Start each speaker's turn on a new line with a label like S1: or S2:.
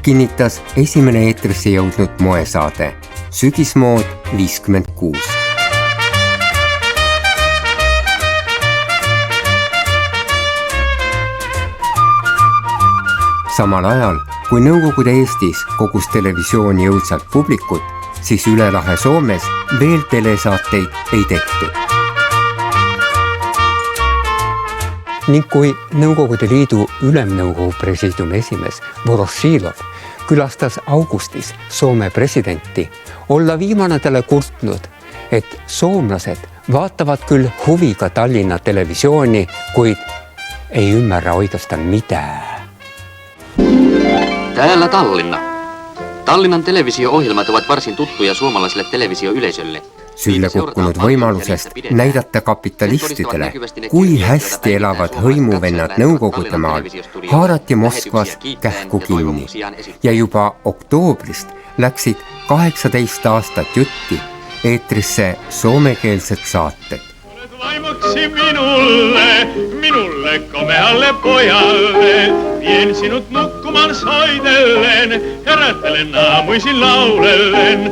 S1: kinnitas esimene eetrisse jõudnud moesaade Sügismood 56. Samal ajal, kui Nõukogude Eestis kogus televisiooni jõudsalt publikut, siis üle lahe Soomes veel telesaateid ei tehtud. Ning kui Nõukogude Liidu Ülemnõukogu presiidiumi esimees Vorošilov külastas augustis Soome presidenti, olla viimane talle kurtnud, et soomlased vaatavad küll huviga Tallinna televisiooni, kuid ei ymmärrä oikeastaan mitään.
S2: Täällä Tallinna. Tallinnan televisio-ohjelmat ovat varsin tuttuja suomalaiselle televisioyleisölle.
S1: Sülle kukkunud võimalusest näidata kapitalistidele, kui hästi elavad hõimuvennad Nõukogude maal, haarati Moskvas kähku kinni ja juba oktoobrist läksid 18 aastat jutti eetrisse soomekeelsed saated.
S3: Vaimoksi minulle komealle pojalle, vien sinut nukkumaan soitellen, herättelen aamuisin laulellen.